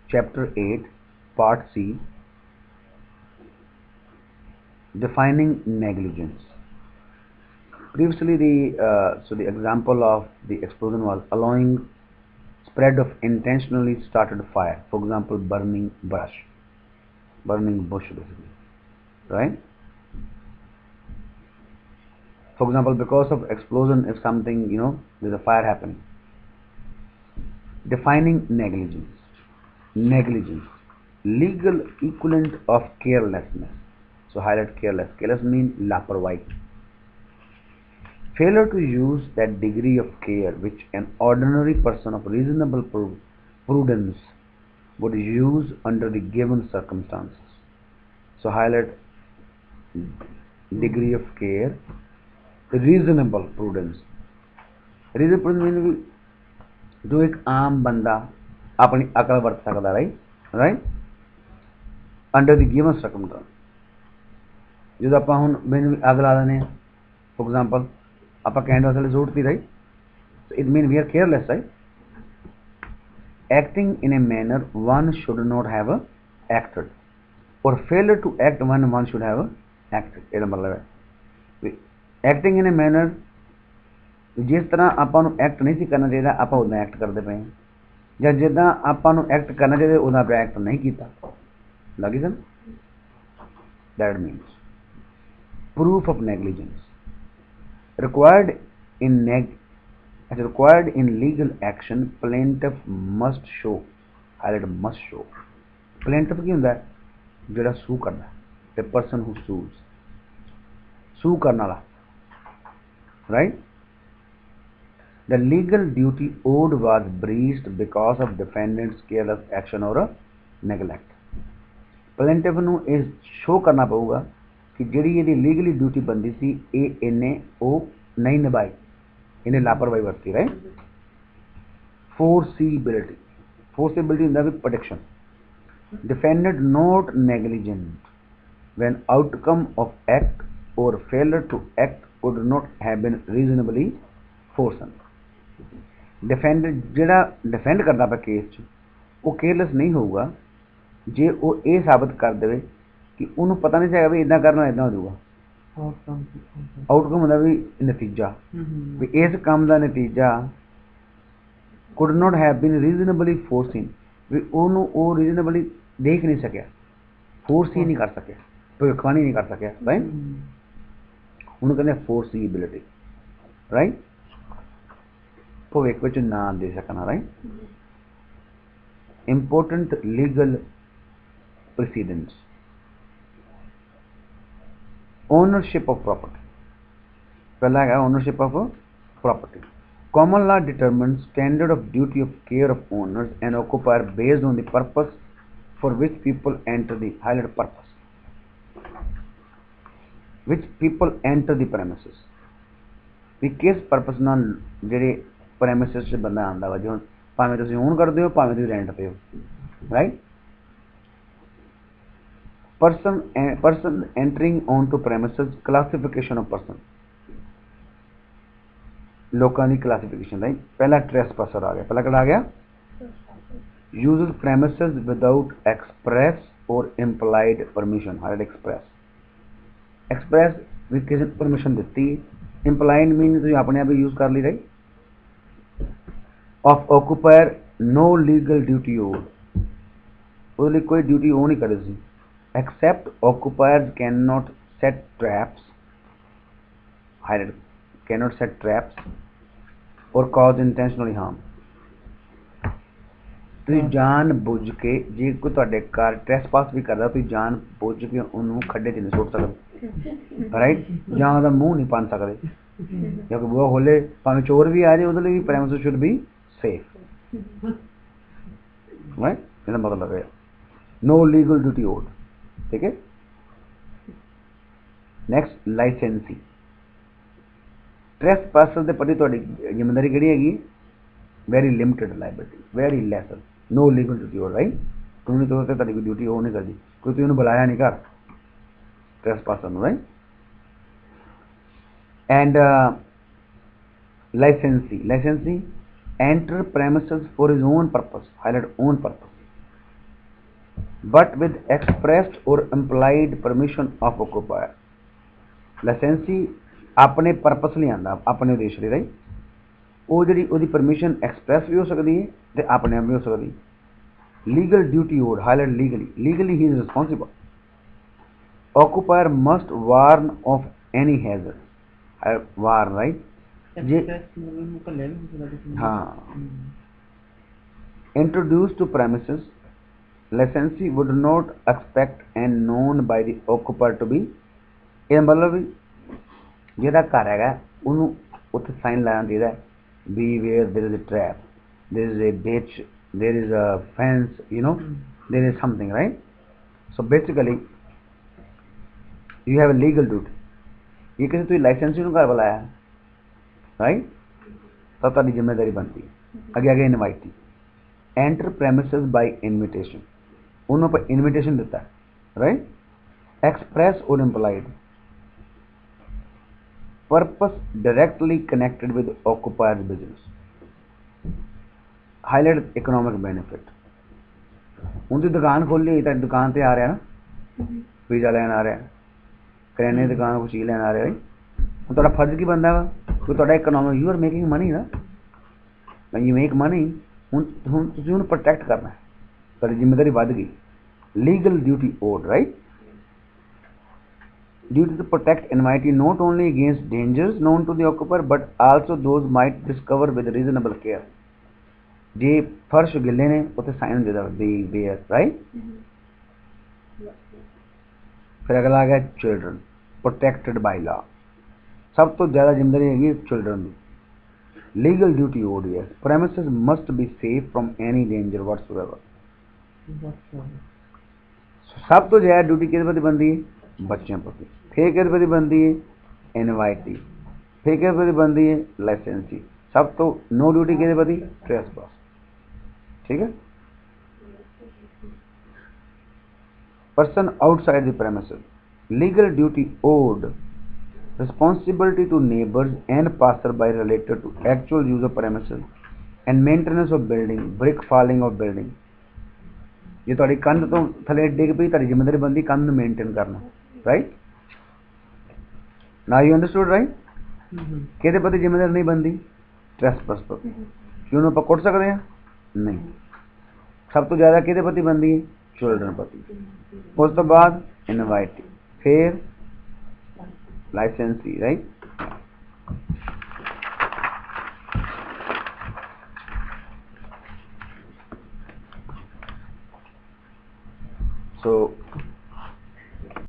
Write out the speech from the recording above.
Chapter 8, Part C, Defining Negligence. Previously, the example of the explosion was allowing spread of intentionally started fire. For example, burning bush basically, right? For example, because of explosion, if something, there's a fire happening. Defining negligence. Negligence, legal equivalent of carelessness. So highlight careless. Careless means laparwahi. Failure to use that degree of care which an ordinary person of reasonable prudence would use under the given circumstances. So highlight degree of care, reasonable prudence. Reasonable prudence means जो एक आम बंदा अपनी अकल वरत सकता, right under the given circumstance. जो ਆਪਾਂ ਹੁਣ ਮੈਨੂੰ ਅੱਗ ਲਾ ਦਿੰਦੇ ਆ, ਫੋਰ ਐਗਜ਼ਾਮਪਲ ਆਪਾਂ ਕੈਂਡਲ ਥੱਲੇ ਸੁੱਟਦੀ, right. So it means we are careless, right? Acting in a manner one should not have acted, or failure to act when one should have acted. ਇਹਦਾ ਮਤਲਬ ਹੈ acting in a manner, ਜਿਸ ਤਰ੍ਹਾਂ ਆਪਾਂ ਨੂੰ act ਨਹੀਂ ਸੀ ਕਰਨਾ ਚਾਹੀਦਾ ਆਪਾਂ ਉਦਾਂ ਐਕਟ ਕਰਦੇ ਪਏ ਹਾਂ, ਜਾਂ ਜਿੱਦਾਂ ਆਪਾਂ ਨੂੰ ਐਕਟ ਕਰਨਾ ਚਾਹੀਦਾ ਉਦਾਂ ਆਪਾਂ ਐਕਟ ਨਹੀਂ ਕੀਤਾ. ਲੱਗੀ ਸਮਝ? That means proof of negligence required in legal action. Plaintiff must show, highlight must show. Plaintiff ਕੀ ਹੁੰਦਾ? ਜਿਹੜਾ ਸੂ ਕਰਦਾ, the person who sues, ਸੂ ਕਰਨ ਵਾਲਾ, right? The legal duty owed was breached because of defendant's careless action or neglect. Plaintiff ਨੂੰ ਇਹ show ਕਰਨਾ ਪਊਗਾ ਕਿ ਜਿਹੜੀ ਇਹਦੀ ਲੀਗਲੀ ਡਿਊਟੀ ਬੰਦੀ ਸੀ ਇਹਨੇ ਉਹ ਨਹੀਂ ਨਿਭਾਈ, ਇਹਨੇ ਲਾਪਰਵਾਹੀ ਵਰਤੀ, ਰਾਈਟ. Foreseeability ਹੁੰਦਾ ਵੀ protection. Defendant not negligent when outcome of act or failure to act would not have been reasonably foreseen. Defendant ਜਿਹੜਾ डिफेंड करता ਪਿਆ ਕੇਸ 'ਚ ਉਹ ਕੇਅਰਲੈਸ ਨਹੀਂ ਹੋਊਗਾ ਜੇ ਉਹ ਇਹ ਸਾਬਤ ਕਰ ਦੇਵੇ ਕਿ ਉਹਨੂੰ ਪਤਾ ਨਹੀਂ ਸੀਗਾ ਵੀ ਇਦਾਂ ਕਰਨਾ ਇਦਾਂ ਹੋ ਜਾਊਗਾ. ਆਊਟਕਮ ਹੁੰਦਾ ਵੀ ਨਤੀਜਾ, ਵੀ ਇਸ ਕੰਮ ਦਾ ਨਤੀਜਾ could not have been reasonably foreseen, ਵੀ ਉਹਨੂੰ ਉਹ ਰੀਜ਼ਨੇਬਲੀ ਦੇਖ ਨਹੀਂ ਸਕਿਆ, ਫੋਰਸੀ ਨਹੀਂ ਕਰ ਸਕਿਆ, ਭਵਿੱਖਬਾਣੀ ਨਹੀਂ ਕਰ ਸਕਿਆ, ਰਾਈਟ. ਉਹਨੂੰ ਕਹਿੰਦੇ foreseeability, ਰਾਈਟ. ਭਵਿੱਖ ਵਿੱਚ ਨਾ ਦੇ ਸਕਣਾ, right. Important legal precedents. Ownership of property. पहला है ownership of property. Common law determines standard of duty of care of owners and occupier based on the purpose for which people enter the highlight purpose. Which people enter the premises. ਵੀ ਕਿਸ purpose ਨਾਲ ਜਿਹੜੇ premises 'ਚ ਬੰਦਾ ਆਉਂਦਾ ਵਾ, ਜੋ ਭਾਵੇਂ ਤੁਸੀਂ ਓਨ ਕਰਦੇ ਹੋ ਭਾਵੇਂ ਤੁਸੀਂ ਰੈਂਟ 'ਤੇ ਹੋ, right. person entering onto premises. Classification of person, ਲੋਕਾਂ ਦੀ classification, right. ਪਹਿਲਾ trespasser ਆ ਗਿਆ, ਪਹਿਲਾ ਕਿਹੜਾ ਆ ਗਿਆ? uses premises without express or implied permission. highlight express ਵੀ ਕਿਸੇ ਪਰਮਿਸ਼ਨ ਦਿੱਤੀ, implied means ਤੁਸੀਂ ਆਪਣੇ ਆਪ ਹੀ यूज ਕਰ ਲਈ, right. of occupier no legal duty owed, ਉਹਦੇ ਲਈ ਕੋਈ ਡਿਊਟੀ ਉਹ ਨਹੀਂ ਕਰੇ ਸੀ. Except occupiers cannot set traps, highlight cannot set traps or cause intentionally harm. ਤੁਸੀਂ ਜਾਣ ਬੁੱਝ ਕੇ ਜੇ ਕੋਈ ਤੁਹਾਡੇ ਘਰ ਟ੍ਰੈਸਪਾਸ ਵੀ ਕਰਦਾ ਤੁਸੀਂ ਜਾਣ ਬੁੱਝ ਕੇ ਉਹਨੂੰ ਖੱਡੇ 'ਚ ਨਹੀਂ ਸੁੱਟ ਸਕਦੇ, ਰਾਈਟ. ਜਾਂ ਉਹਦਾ ਮੂੰਹ ਨਹੀਂ ਪੰਨ ਸਕਦੇ, ਜਾਂ ਕੋਈ ਬੂਹਾ ਖੋਲੇ ਭਾਵੇਂ ਚੋਰ ਵੀ ਆ ਜਾਏ ਉਹਦੇ ਲਈ ਵੀ premises should be safe, right. ਇਹਦਾ ਮਤਲਬ ਹੈ no legal duty owed, ठीक है. नेक्स्ट लाइसेंसी. ट्रेसपासर ਦੇ ਪ੍ਰਤੀ ਤੁਹਾਡੀ ਜ਼ਿੰਮੇਵਾਰੀ ਕਿਹੜੀ ਹੈਗੀ? Very limited liability, very lesser, no legal duty ਹੋ, ਰਾਈਟ. ਕਾਨੂੰਨੀ ਤੌਰ ਤੇ ਤੁਹਾਡੀ ਕੋਈ ਡਿਊਟੀ ਉਹ ਨਹੀਂ ਕਰਦੀ, ਕੋਈ ਤੁਸੀਂ ਉਹਨੂੰ ਬੁਲਾਇਆ ਨਹੀਂ ਘਰ ट्रेसपासर ਨੂੰ, right. And licensee. Enter premises for his own purpose, highlight own purpose. but with expressed or implied permission of occupier. ਲਾਇਸੈਂਸੀ ਆਪਣੇ ਪਰਪਸ ਲਈ ਆਂਦਾ, ਆਪਣੇ ਉਦੇਸ਼ ਲਈ, ਰਾਈਟ। ਉਹ ਜਿਹੜੀ ਉਹਦੀ ਪਰਮਿਸ਼ਨ ਐਕਸਪ੍ਰੈਸ ਵੀ ਹੋ ਸਕਦੀ ਹੈ ਤੇ ਆਪਣੇ ਆਪ ਵੀ ਹੋ ਸਕਦੀ। Legal duty ode, highlight legally he is responsible. occupier must warn of any hazard, warn, right। ਜੇ हाँ introduced to premises, licensee would not expect and known by the occupier to be, ਇਹ ਮਤਲਬ ਵੀ ਜਿਹੜਾ ਘਰ ਹੈਗਾ ਉਹਨੂੰ ਉੱਥੇ ਸਾਈਨ ਲਾਣਾ ਚਾਹੀਦਾ ਹੈ, beware there is a trap, there is a ditch, there is a fence, you know, there is something, right। so basically you have a legal duty। ये ਕਿਸੇ ਤੁਸੀਂ ਲਾਇਸੈਂਸੀ ਨੂੰ ਘਰ ਬੁਲਾਇਆ, ਰਾਈਟ, ਤਾਂ ਤੁਹਾਡੀ ਜ਼ਿੰਮੇਵਾਰੀ ਬਣਦੀ ਹੈ। ਅੱਗੇ invitee, enter premises by invitation, ਉਹਨੂੰ ਆਪਾਂ ਇਨਵੀਟੇਸ਼ਨ ਦਿੱਤਾ, right. Express or implied, purpose directly connected with occupiers business, highlight economic benefit. ਹੁਣ ਤੁਸੀਂ ਦੁਕਾਨ ਖੋਲ੍ਹੀ ਤਾਂ ਦੁਕਾਨ ਤੇ ਆ ਰਿਹਾ ਨਾ, ਪੀਜ਼ਾ ਲੈਣ ਆ ਰਿਹਾ, ਕਰਿਆਨੇ ਦੀ ਦੁਕਾਨ ਕੋਈ ਚੀਜ਼ ਲੈਣ ਆ ਰਿਹਾ, ਹੁਣ ਤੁਹਾਡਾ ਫਰਜ਼ ਕੀ ਬਣਦਾ ਵਾ, ਕਿ ਤੁਹਾਡਾ economic, you are making money ਨਾ, ਯੂ ਮੇਕ ਮਨੀ। ਹੁਣ ਤੁਸੀਂ ਉਹਨੂੰ ਪ੍ਰੋਟੈਕਟ ਕਰਨਾ, ਤੁਹਾਡੀ ਜ਼ਿੰਮੇਵਾਰੀ ਵੱਧ ਗਈ। Legal duty owed, right, duty to protect enmity not only against dangers known to the occupier but also those might discover with reasonable care। ਜੇ ਫਰਸ਼ ਗਿੱਲੇ ਨੇ ਉੱਥੇ ਸਾਈਨ ਦੇ ਦੋ, ਬੇਅਰ, ਰਾਈਟ। ਫਿਰ ਅਗਲਾ ਆ ਗਿਆ ਚਿਲਡਰਨ, ਪ੍ਰੋਟੈਕਟਡ ਬਾਈ ਲਾ, ਸਭ ਤੋਂ ਜ਼ਿਆਦਾ ਜ਼ਿੰਮੇਵਾਰੀ ਹੈਗੀ ਚਿਲਡਰਨ ਦੀ। ਲੀਗਲ ਡਿਊਟੀ ਓਡ ਹੈ, premises must be safe from any danger whatsoever. ਸਭ ਤੋਂ ਜ਼ਿਆਦਾ ਡਿਊਟੀ ਕਿਹਦੇ ਪ੍ਰਤੀ ਬਣਦੀ ਹੈ, ਬੱਚਿਆਂ ਪ੍ਰਤੀ। ਫਿਰ ਕਿਹਦੇ ਪ੍ਰਤੀ ਬਣਦੀ ਹੈ, ਇਨਵਾਈਟੀ। ਫਿਰ ਕਿਹਦੇ ਪ੍ਰਤੀ ਬਣਦੀ ਹੈ, ਲਾਇਸੈਂਸੀ। ਸਭ ਤੋਂ ਨੋ ਡਿਊਟੀ ਕਿਹਦੇ ਪ੍ਰਤੀ, ਟ੍ਰੈਸਪਾਸ, ਠੀਕ ਹੈ। person outside the premises, legal duty owed, responsibility to neighbors and passerby related to actual use of premises and maintenance of building, brick falling of building। ਜੇ ਤੁਹਾਡੀ ਕੰਧ ਤੋਂ ਥੱਲੇ ਡਿੱਗ ਪਈ, ਤੁਹਾਡੀ ਜ਼ਿੰਮੇਵਾਰੀ ਬਣਦੀ ਕੰਧ ਨੂੰ ਮੇਨਟੇਨ ਕਰਨਾ, right. Now you understood, right. ਕਿਹਦੇ ਪ੍ਰਤੀ ਜ਼ਿੰਮੇਵਾਰੀ ਨਹੀਂ ਬਣਦੀ, ਟ੍ਰੈਸਪਾਸ ਪ੍ਰਤੀ। ਕਿ ਉਹਨੂੰ ਆਪਾਂ ਕੁੱਟ ਸਕਦੇ ਹਾਂ, ਨਹੀਂ। ਸਭ ਤੋਂ ਜ਼ਿਆਦਾ ਕਿਹਦੇ ਪ੍ਰਤੀ ਬਣਦੀ ਹੈ, ਚਿਲਡਰਨ ਪ੍ਰਤੀ। ਉਸ ਤੋਂ ਬਾਅਦ ਇਨਵਾਈਟੀ, ਫਿਰ ਲਾਇਸੈਂਸੀ, ਰਾਈਟ। So